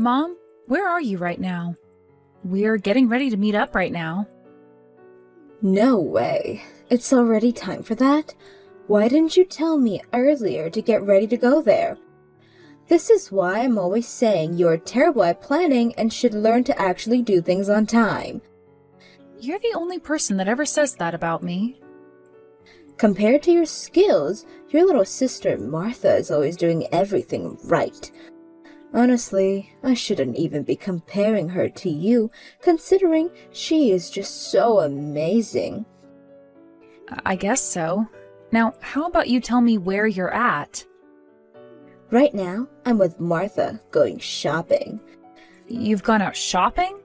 Mom, where are you right now? We're getting ready to meet up right now. No way. It's already time for that? Why didn't you tell me earlier to get ready to go there? This is why I'm always saying you're terrible at planning and should learn to actually do things on time. You're the only person that ever says that about me. Compared to your skills, your little sister Martha is always doing everything right. Honestly, I shouldn't even be comparing her to you, considering she is just so amazing. I guess so. Now, how about you tell me where you're at? Right now, I'm with Martha going shopping. You've gone out shopping?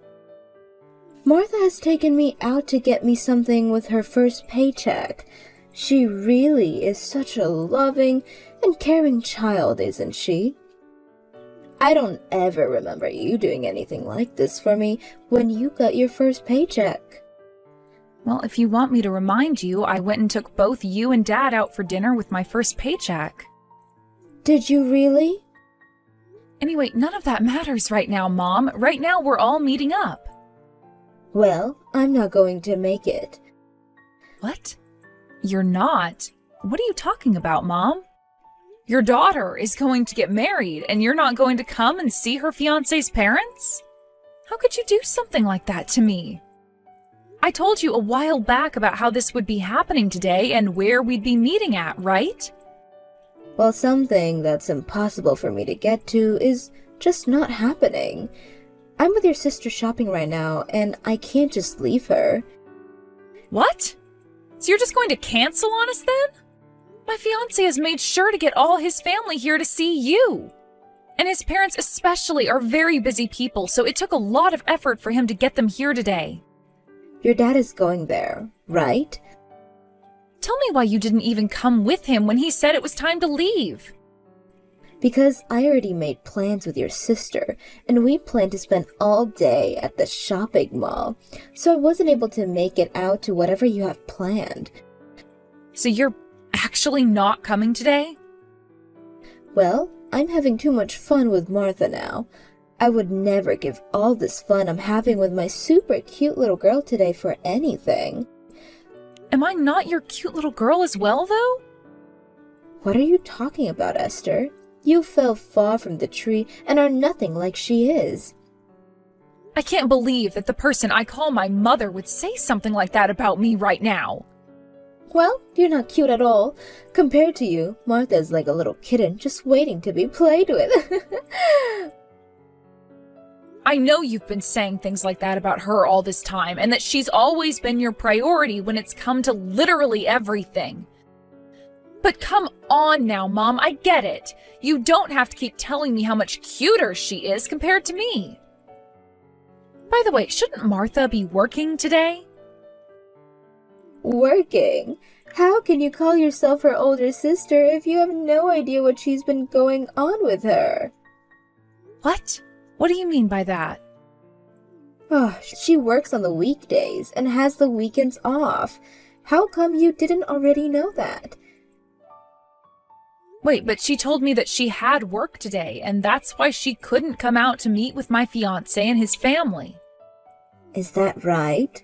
Martha has taken me out to get me something with her first paycheck. She really is such a loving and caring child, isn't she? I don't ever remember you doing anything like this for me when you got your first paycheck. Well, if you want me to remind you, I went and took both you and Dad out for dinner with my first paycheck. Did you really? Anyway, none of that matters right now, Mom. Right now, we're all meeting up. Well, I'm not going to make it. What? You're not? What are you talking about, Mom? Your daughter is going to get married, and you're not going to come and see her fiancé's parents? How could you do something like that to me? I told you a while back about how this would be happening today and where we'd be meeting at, right? Well, something that's impossible for me to get to is just not happening. I'm with your sister shopping right now, and I can't just leave her. What? So you're just going to cancel on us then? My fiancé has made sure to get all his family here to see you. And his parents especially are very busy people, so it took a lot of effort for him to get them here today. Your dad is going there, right? Tell me why you didn't even come with him when he said it was time to leave. Because I already made plans with your sister, and we planned to spend all day at the shopping mall, so I wasn't able to make it out to whatever you have planned. So you're actually not coming today? Well, I'm having too much fun with Martha now. I would never give all this fun I'm having with my super cute little girl today for anything. Am I not your cute little girl as well, though? What are you talking about, Esther? You fell far from the tree and are nothing like she is. I can't believe that the person I call my mother would say something like that about me right now. Well, you're not cute at all. Compared to you, Martha's like a little kitten just waiting to be played with. I know you've been saying things like that about her all this time, and that she's always been your priority when it's come to literally everything. But come on now, Mom, I get it. You don't have to keep telling me how much cuter she is compared to me. By the way, shouldn't Martha be working today? Working? How can you call yourself her older sister if you have no idea what she's been going on with her? What? What do you mean by that? Oh, she works on the weekdays and has the weekends off. How come you didn't already know that? Wait, but she told me that she had work today, and that's why she couldn't come out to meet with my fiancé and his family. Is that right?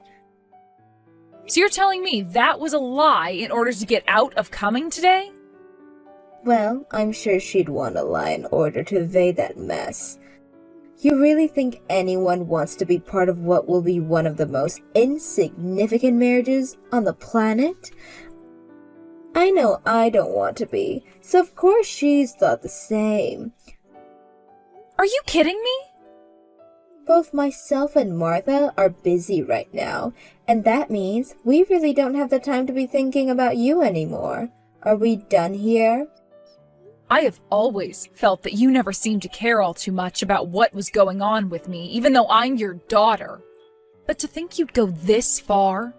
So you're telling me that was a lie in order to get out of coming today? Well, I'm sure she'd want to lie in order to evade that mess. You really think anyone wants to be part of what will be one of the most insignificant marriages on the planet? I know I don't want to be, so of course she's thought the same. Are you kidding me? Both myself and Martha are busy right now, and that means we really don't have the time to be thinking about you anymore. Are we done here? I have always felt that you never seemed to care all too much about what was going on with me, even though I'm your daughter. But to think you'd go this far?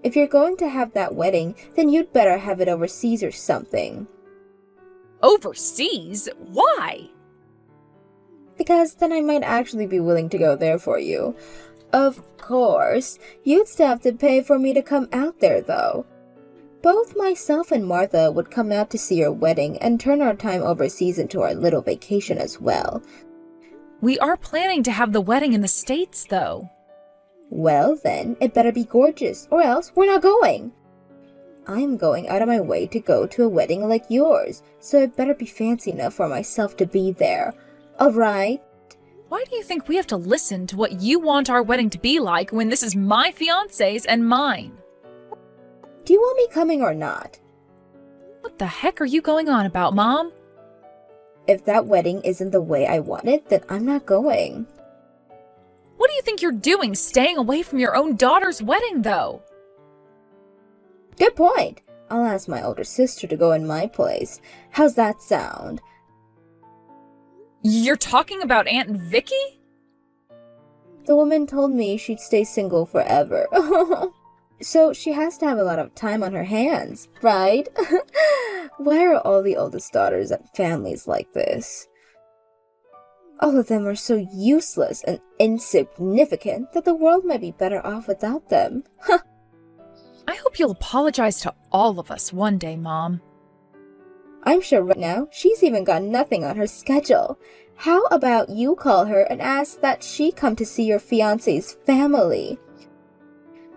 If you're going to have that wedding, then you'd better have it overseas or something. Overseas? Why? Because then I might actually be willing to go there for you. Of course, you'd still have to pay for me to come out there, though. Both myself and Martha would come out to see your wedding and turn our time overseas into our little vacation as well. We are planning to have the wedding in the States, though. Well then, it better be gorgeous, or else we're not going. I'm going out of my way to go to a wedding like yours, so it better be fancy enough for myself to be there. Alright? Why do you think we have to listen to what you want our wedding to be like when this is my fiancé's and mine? Do you want me coming or not? What the heck are you going on about, Mom? If that wedding isn't the way I want it, then I'm not going. What do you think you're doing staying away from your own daughter's wedding, though? Good point. I'll ask my older sister to go in my place. How's that sound? You're talking about Aunt Vicky? The woman told me she'd stay single forever. So she has to have a lot of time on her hands, right? Why are all the oldest daughters at families like this? All of them are so useless and insignificant that the world might be better off without them. I hope you'll apologize to all of us one day, Mom. I'm sure right now she's even got nothing on her schedule. How about you call her and ask that she come to see your fiancé's family?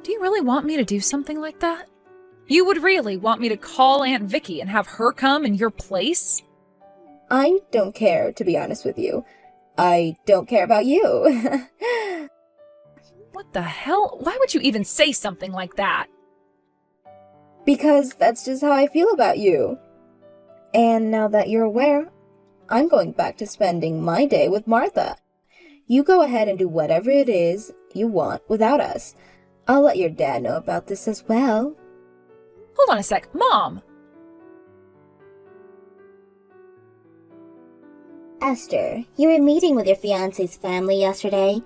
Do you really want me to do something like that? You would really want me to call Aunt Vicky and have her come in your place? I don't care, to be honest with you. I don't care about you. What the hell? Why would you even say something like that? Because that's just how I feel about you. And now that you're aware, I'm going back to spending my day with Martha. You go ahead and do whatever it is you want without us. I'll let your dad know about this as well. Hold on a sec. Mom! Esther, you were meeting with your fiancé's family yesterday.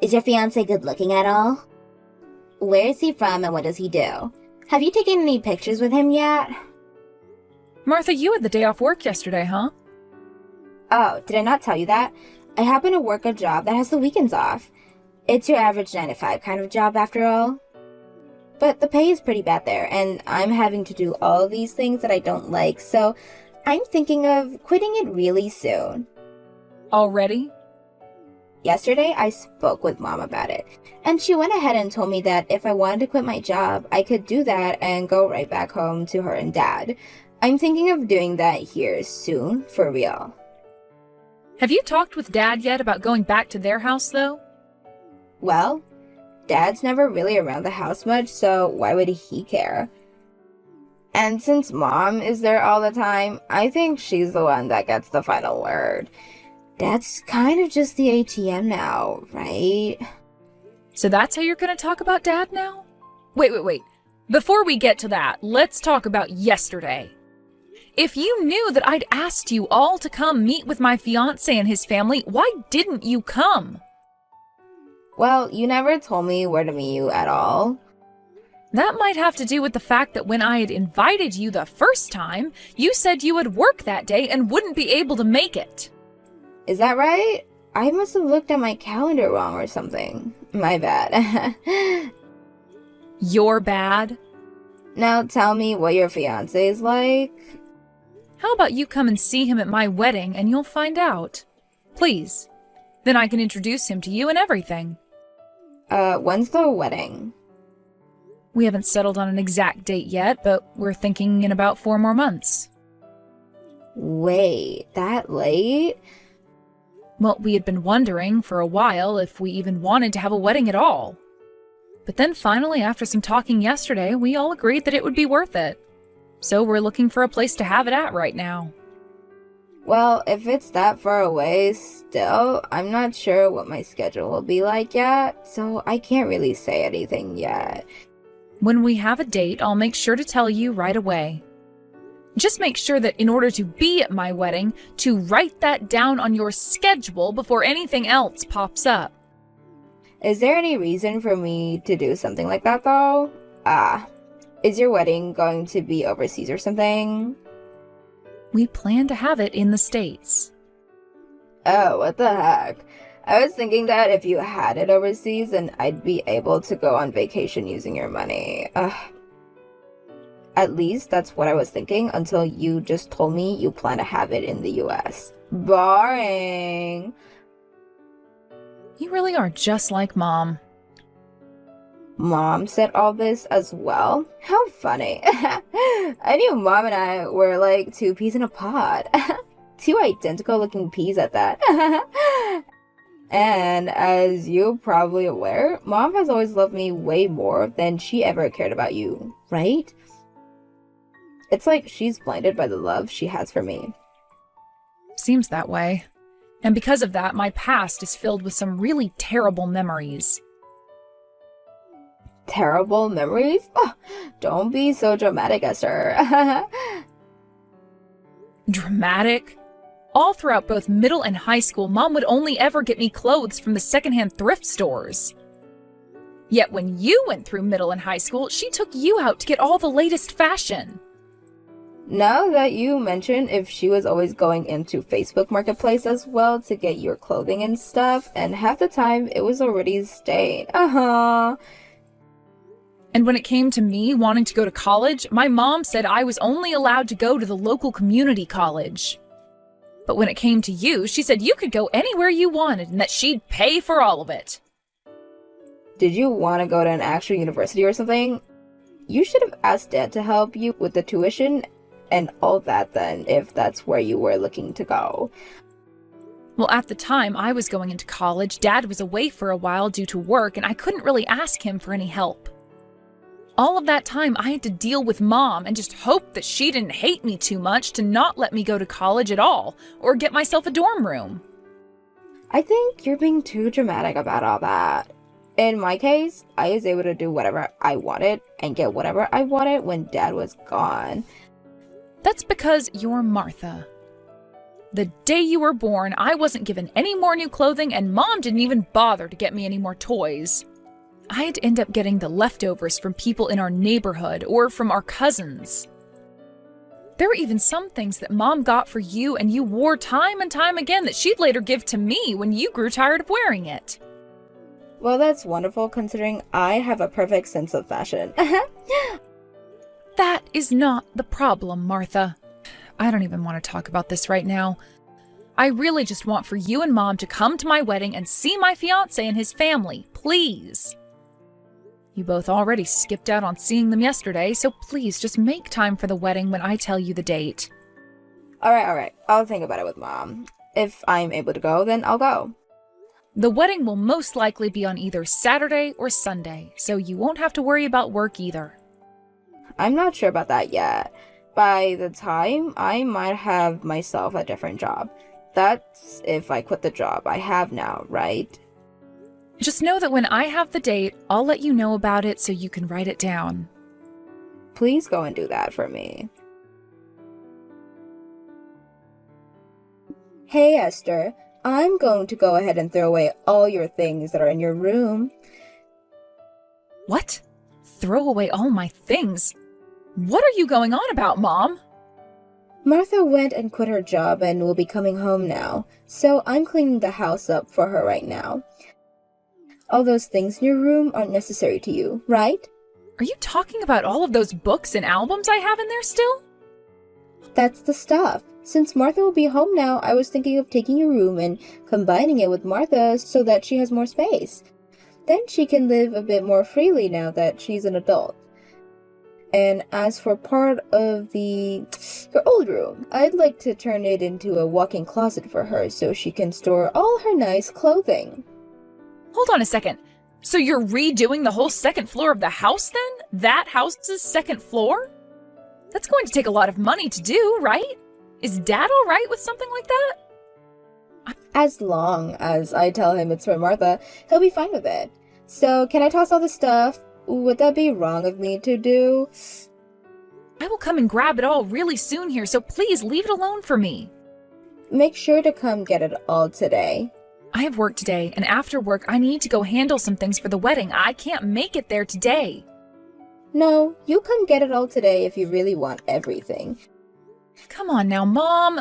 Is your fiancé good looking at all? Where is he from and what does he do? Have you taken any pictures with him yet? Martha, you had the day off work yesterday, huh? Oh, did I not tell you that? I happen to work a job that has the weekends off. It's your average 9 to 5 kind of job after all. But the pay is pretty bad there, and I'm having to do all these things that I don't like, so I'm thinking of quitting it really soon. Already? Yesterday, I spoke with Mom about it, and she went ahead and told me that if I wanted to quit my job, I could do that and go right back home to her and Dad. I'm thinking of doing that here soon, for real. Have you talked with Dad yet about going back to their house, though? Well, Dad's never really around the house much, so why would he care? And since Mom is there all the time, I think she's the one that gets the final word. Dad's kind of just the ATM now, right? So that's how you're going to talk about Dad now? Wait. Before we get to that, let's talk about yesterday. If you knew that I'd asked you all to come meet with my fiancé and his family, why didn't you come? Well, you never told me where to meet you at all. That might have to do with the fact that when I had invited you the first time, you said you would work that day and wouldn't be able to make it. Is that right? I must have looked at my calendar wrong or something. My bad. You're bad? Now tell me what your fiancé is like. How about you come and see him at my wedding and you'll find out? Please. Then I can introduce him to you and everything. When's the wedding? We haven't settled on an exact date yet, but we're thinking in about 4 more months. Wait, that late? Well, we had been wondering for a while if we even wanted to have a wedding at all. But then finally, after some talking yesterday, we all agreed that it would be worth it. So we're looking for a place to have it at right now. Well, if it's that far away still, I'm not sure what my schedule will be like yet, so I can't really say anything yet. When we have a date, I'll make sure to tell you right away. Just make sure that in order to be at my wedding, to write that down on your schedule before anything else pops up. Is there any reason for me to do something like that though? Is your wedding going to be overseas or something? We plan to have it in the States. Oh, what the heck? I was thinking that if you had it overseas, then I'd be able to go on vacation using your money. At least that's what I was thinking until you just told me you plan to have it in the US. Boring. You really are just like Mom. Mom said all this as well? How funny. I knew Mom and I were like two peas in a pod. Two identical looking peas at that. And as you're probably aware, Mom has always loved me way more than she ever cared about you, right? It's like she's blinded by the love she has for me. Seems that way. And because of that, my past is filled with some really terrible memories. Terrible memories? Oh, don't be so dramatic, Esther. Dramatic? All throughout both middle and high school, Mom would only ever get me clothes from the secondhand thrift stores. Yet when you went through middle and high school, she took you out to get all the latest fashion. Now that you mention if she was always going into Facebook Marketplace as well to get your clothing and stuff, and half the time it was already stained. And when it came to me wanting to go to college, my mom said I was only allowed to go to the local community college. But when it came to you, she said you could go anywhere you wanted and that she'd pay for all of it. Did you want to go to an actual university or something? You should have asked Dad to help you with the tuition and all that then, if that's where you were looking to go. Well, at the time I was going into college, Dad was away for a while due to work, and I couldn't really ask him for any help. All of that time, I had to deal with Mom and just hope that she didn't hate me too much to not let me go to college at all, or get myself a dorm room. I think you're being too dramatic about all that. In my case, I was able to do whatever I wanted and get whatever I wanted when Dad was gone. That's because you're Martha. The day you were born, I wasn't given any more new clothing, and Mom didn't even bother to get me any more toys. I'd end up getting the leftovers from people in our neighborhood or from our cousins. There were even some things that Mom got for you and you wore time and time again that she'd later give to me when you grew tired of wearing it. Well, that's wonderful considering I have a perfect sense of fashion. That is not the problem, Martha. I don't even want to talk about this right now. I really just want for you and Mom to come to my wedding and see my fiancé and his family, please. You both already skipped out on seeing them yesterday, so please just make time for the wedding when I tell you the date. Alright. I'll think about it with Mom. If I'm able to go, then I'll go. The wedding will most likely be on either Saturday or Sunday, so you won't have to worry about work either. I'm not sure about that yet. By the time, I might have myself a different job. That's if I quit the job I have now, right? Just know that when I have the date, I'll let you know about it so you can write it down. Please go and do that for me. Hey, Esther. I'm going to go ahead and throw away all your things that are in your room. What? Throw away all my things? What are you going on about, Mom? Martha went and quit her job and will be coming home now, so I'm cleaning the house up for her right now. All those things in your room aren't necessary to you, right? Are you talking about all of those books and albums I have in there still? That's the stuff. Since Martha will be home now, I was thinking of taking your room and combining it with Martha's so that she has more space. Then she can live a bit more freely now that she's an adult. And as for part of your old room, I'd like to turn it into a walk-in closet for her so she can store all her nice clothing. Hold on a second. So you're redoing the whole second floor of the house then? That house's second floor? That's going to take a lot of money to do, right? Is Dad all right with something like that? As long as I tell him it's for Martha, he'll be fine with it. So, can I toss all the stuff? Would that be wrong of me to do? I will come and grab it all really soon here, so please leave it alone for me. Make sure to come get it all today. I have work today, and after work, I need to go handle some things for the wedding. I can't make it there today. No, you come get it all today if you really want everything. Come on now, Mom.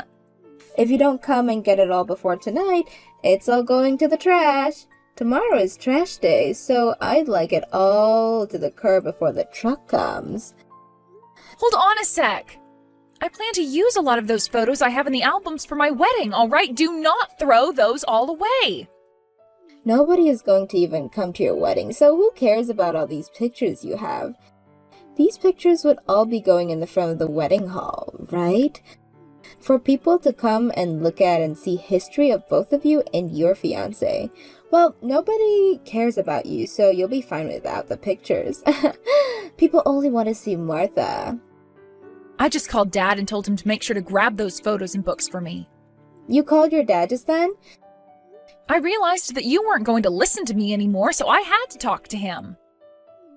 If you don't come and get it all before tonight, it's all going to the trash. Tomorrow is trash day, so I'd like it all to the curb before the truck comes. Hold on a sec. I plan to use a lot of those photos I have in the albums for my wedding, all right? Do not throw those all away. Nobody is going to even come to your wedding, so who cares about all these pictures you have? These pictures would all be going in the front of the wedding hall, right? For people to come and look at and see history of both of you and your fiancé. Well, nobody cares about you, so you'll be fine without the pictures. People only want to see Martha. I just called Dad and told him to make sure to grab those photos and books for me. You called your dad just then? I realized that you weren't going to listen to me anymore, so I had to talk to him.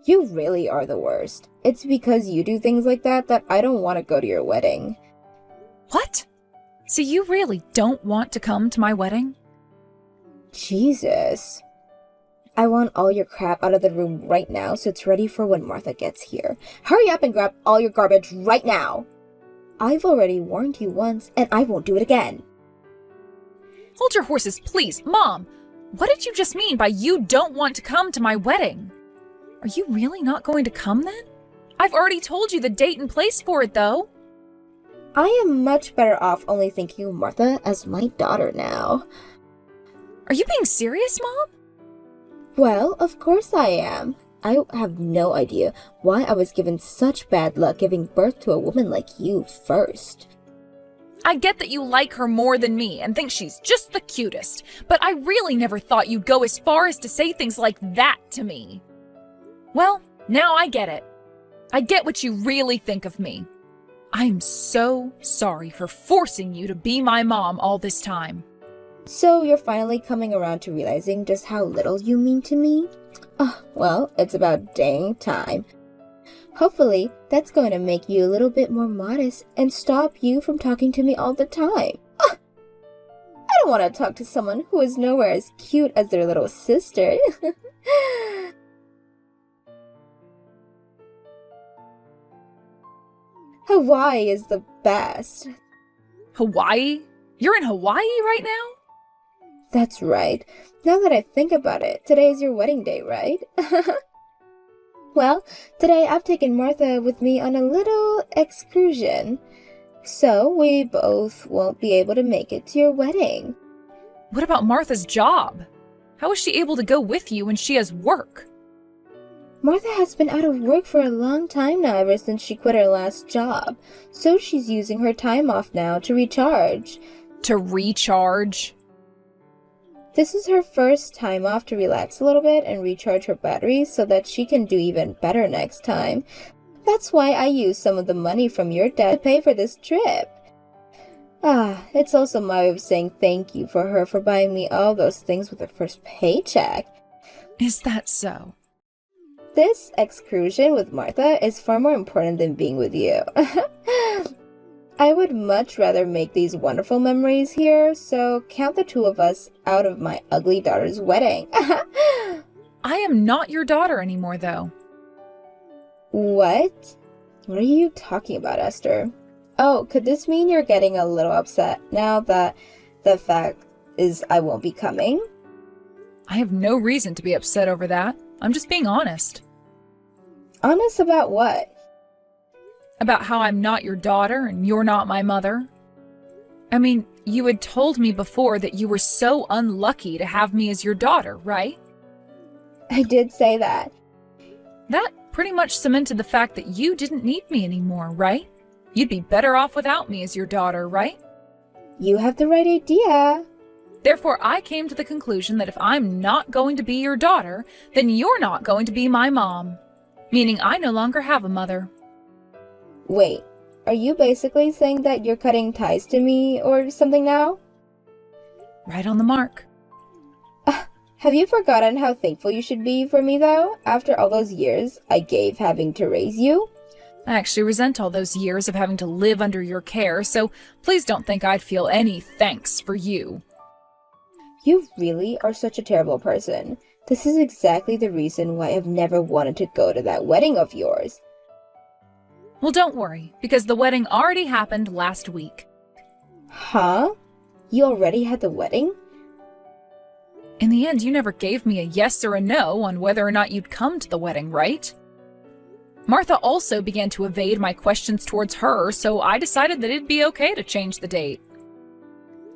You really are the worst. It's because you do things like that that I don't want to go to your wedding. What? So you really don't want to come to my wedding? Jesus. I want all your crap out of the room right now so it's ready for when Martha gets here. Hurry up and grab all your garbage right now. I've already warned you once and I won't do it again. Hold your horses, please. Mom, what did you just mean by you don't want to come to my wedding? Are you really not going to come then? I've already told you the date and place for it, though. I am much better off only thinking of Martha as my daughter now. Are you being serious, Mom? Well, of course I am. I have no idea why I was given such bad luck giving birth to a woman like you first. I get that you like her more than me and think she's just the cutest, but I really never thought you'd go as far as to say things like that to me. Well, now I get it. I get what you really think of me. I'm so sorry for forcing you to be my mom all this time. So you're finally coming around to realizing just how little you mean to me? Well, it's about dang time. Hopefully, that's going to make you a little bit more modest and stop you from talking to me all the time. I don't want to talk to someone who is nowhere as cute as their little sister. Hawaii is the best. Hawaii? You're in Hawaii right now? That's right. Now that I think about it, today is your wedding day, right? Well, today I've taken Martha with me on a little excursion. So we both won't be able to make it to your wedding. What about Martha's job? How is she able to go with you when she has work? Martha has been out of work for a long time now, ever since she quit her last job. So she's using her time off now to recharge. To recharge? This is her first time off to relax a little bit and recharge her batteries so that she can do even better next time. That's why I used some of the money from your dad to pay for this trip. It's also my way of saying thank you for her for buying me all those things with her first paycheck. Is that so? This excursion with Martha is far more important than being with you. I would much rather make these wonderful memories here, so count the two of us out of my ugly daughter's wedding. I am not your daughter anymore, though. What? What are you talking about, Esther? Oh, could this mean you're getting a little upset now that the fact is I won't be coming? I have no reason to be upset over that. I'm just being honest. Honest about what? About how I'm not your daughter and you're not my mother. I mean, you had told me before that you were so unlucky to have me as your daughter, right? I did say that. That pretty much cemented the fact that you didn't need me anymore, right? You'd be better off without me as your daughter, right? You have the right idea. Therefore, I came to the conclusion that if I'm not going to be your daughter, then you're not going to be my mom. Meaning I no longer have a mother. Wait, are you basically saying that you're cutting ties to me or something now? Right on the mark. Have you forgotten how thankful you should be for me, though, after all those years I gave having to raise you? I actually resent all those years of having to live under your care, so please don't think I'd feel any thanks for you. You really are such a terrible person. This is exactly the reason why I've never wanted to go to that wedding of yours. Well, don't worry, because the wedding already happened last week. Huh? You already had the wedding? In the end, you never gave me a yes or a no on whether or not you'd come to the wedding, right? Martha also began to evade my questions towards her, so I decided that it'd be okay to change the date.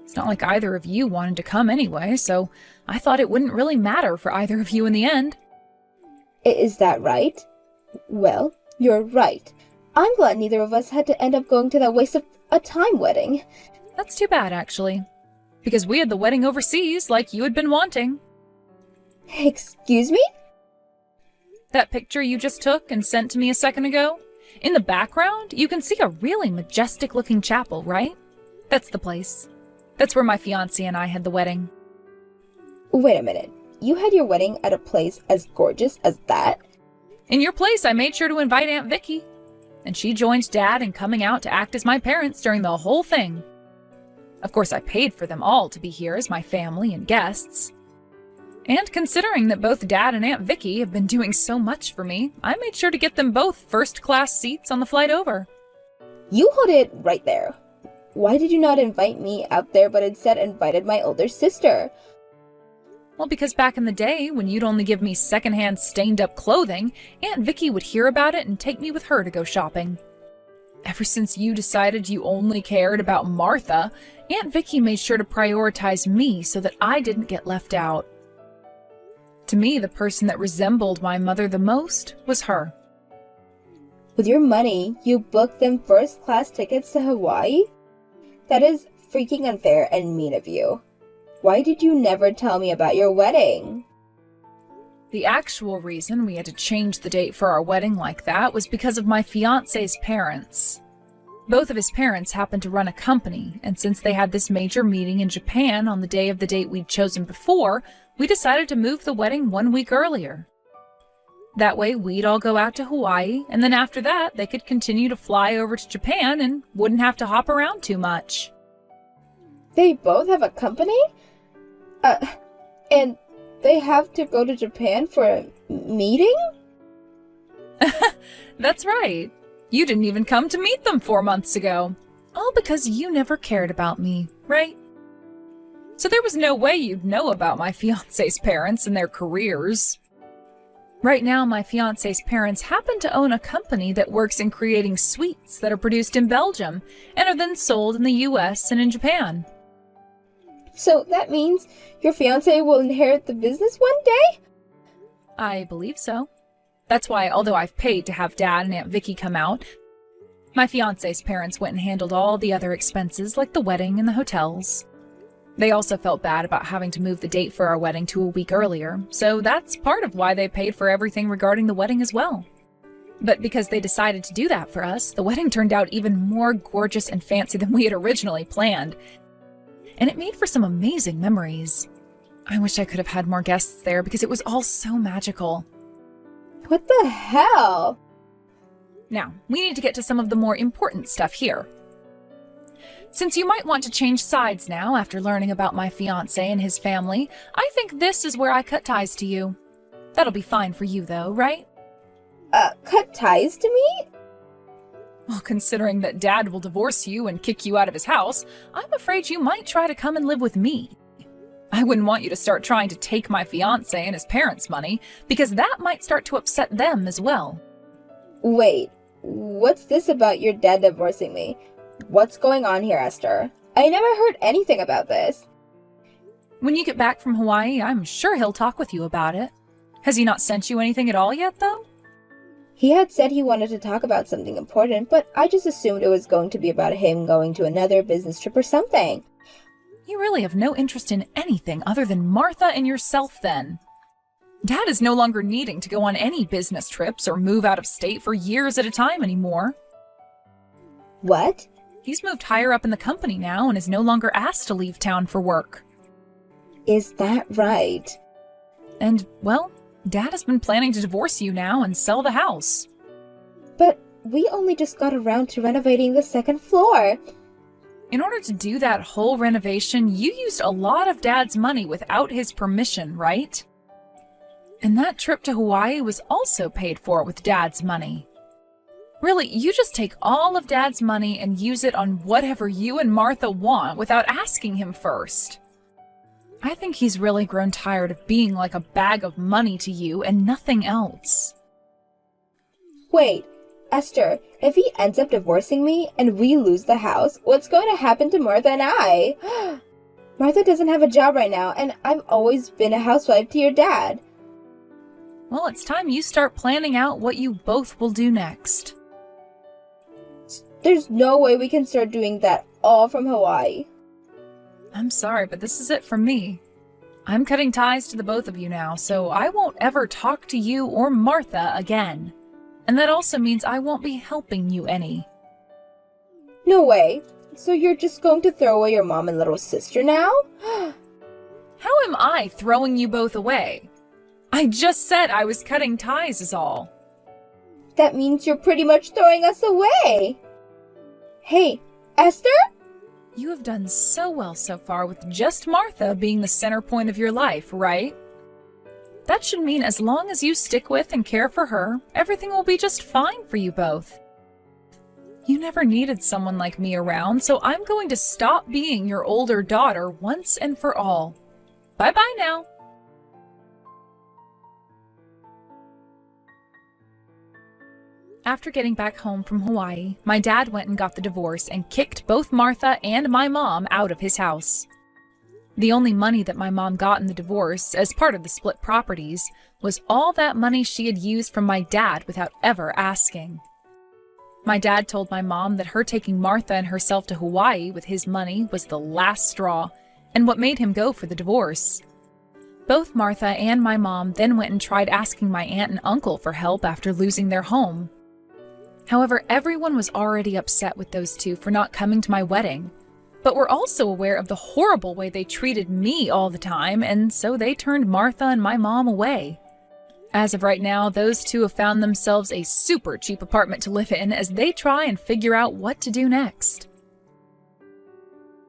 It's not like either of you wanted to come anyway, so I thought it wouldn't really matter for either of you in the end. Is that right? Well, you're right. I'm glad neither of us had to end up going to that waste of a time wedding. That's too bad, actually. Because we had the wedding overseas, like you had been wanting. Excuse me? That picture you just took and sent to me a second ago? In the background, you can see a really majestic-looking chapel, right? That's the place. That's where my fiancé and I had the wedding. Wait a minute. You had your wedding at a place as gorgeous as that? In your place, I made sure to invite Aunt Vicky. And she joined Dad in coming out to act as my parents during the whole thing. Of course, I paid for them all to be here as my family and guests. And considering that both Dad and Aunt Vicky have been doing so much for me, I made sure to get them both first-class seats on the flight over. You hold it right there. Why did you not invite me out there but instead invited my older sister? Well, because back in the day, when you'd only give me secondhand stained-up clothing, Aunt Vicky would hear about it and take me with her to go shopping. Ever since you decided you only cared about Martha, Aunt Vicky made sure to prioritize me so that I didn't get left out. To me, the person that resembled my mother the most was her. With your money, you booked them first-class tickets to Hawaii? That is freaking unfair and mean of you. Why did you never tell me about your wedding? The actual reason we had to change the date for our wedding like that was because of my fiancé's parents. Both of his parents happened to run a company, and since they had this major meeting in Japan on the day of the date we'd chosen before, we decided to move the wedding 1 week earlier. That way we'd all go out to Hawaii, and then after that they could continue to fly over to Japan and wouldn't have to hop around too much. They both have a company? And they have to go to Japan for a meeting? That's right. You didn't even come to meet them 4 months ago. All because you never cared about me, right? So there was no way you'd know about my fiancé's parents and their careers. Right now, my fiancé's parents happen to own a company that works in creating sweets that are produced in Belgium and are then sold in the US and in Japan. So that means your fiancé will inherit the business one day? I believe so. That's why, although I've paid to have Dad and Aunt Vicky come out, my fiancé's parents went and handled all the other expenses like the wedding and the hotels. They also felt bad about having to move the date for our wedding to a week earlier, so that's part of why they paid for everything regarding the wedding as well. But because they decided to do that for us, the wedding turned out even more gorgeous and fancy than we had originally planned. And it made for some amazing memories. I wish I could have had more guests there because it was all so magical. What the hell? Now, we need to get to some of the more important stuff here. Since you might want to change sides now after learning about my fiancé and his family, I think this is where I cut ties to you. That'll be fine for you though, right? Cut ties to me? Well, considering that Dad will divorce you and kick you out of his house, I'm afraid you might try to come and live with me. I wouldn't want you to start trying to take my fiancé and his parents' money, because that might start to upset them as well. Wait, what's this about your dad divorcing me? What's going on here, Esther? I never heard anything about this. When you get back from Hawaii, I'm sure he'll talk with you about it. Has he not sent you anything at all yet, though? He had said he wanted to talk about something important, but I just assumed it was going to be about him going to another business trip or something. You really have no interest in anything other than Martha and yourself, then. Dad is no longer needing to go on any business trips or move out of state for years at a time anymore. What? He's moved higher up in the company now and is no longer asked to leave town for work. Is that right? And, well, Dad has been planning to divorce you now and sell the house. But we only just got around to renovating the second floor. In order to do that whole renovation, you used a lot of Dad's money without his permission, right? And that trip to Hawaii was also paid for with Dad's money. Really, you just take all of Dad's money and use it on whatever you and Martha want without asking him first. I think he's really grown tired of being like a bag of money to you and nothing else. Wait, Esther, if he ends up divorcing me and we lose the house, what's going to happen to Martha and I? Martha doesn't have a job right now, and I've always been a housewife to your dad. Well, it's time you start planning out what you both will do next. There's no way we can start doing that all from Hawaii. I'm sorry, but this is it for me. I'm cutting ties to the both of you now, so I won't ever talk to you or Martha again. And that also means I won't be helping you any. No way. So you're just going to throw away your mom and little sister now? How am I throwing you both away? I just said I was cutting ties is all. That means you're pretty much throwing us away. Hey, Esther? You have done so well so far with just Martha being the center point of your life, right? That should mean as long as you stick with and care for her, everything will be just fine for you both. You never needed someone like me around, so I'm going to stop being your older daughter once and for all. Bye-bye now. After getting back home from Hawaii, my dad went and got the divorce and kicked both Martha and my mom out of his house. The only money that my mom got in the divorce, as part of the split properties, was all that money she had used from my dad without ever asking. My dad told my mom that her taking Martha and herself to Hawaii with his money was the last straw, and what made him go for the divorce. Both Martha and my mom then went and tried asking my aunt and uncle for help after losing their home. However, everyone was already upset with those two for not coming to my wedding, but were also aware of the horrible way they treated me all the time, and so they turned Martha and my mom away. As of right now, those two have found themselves a super cheap apartment to live in as they try and figure out what to do next.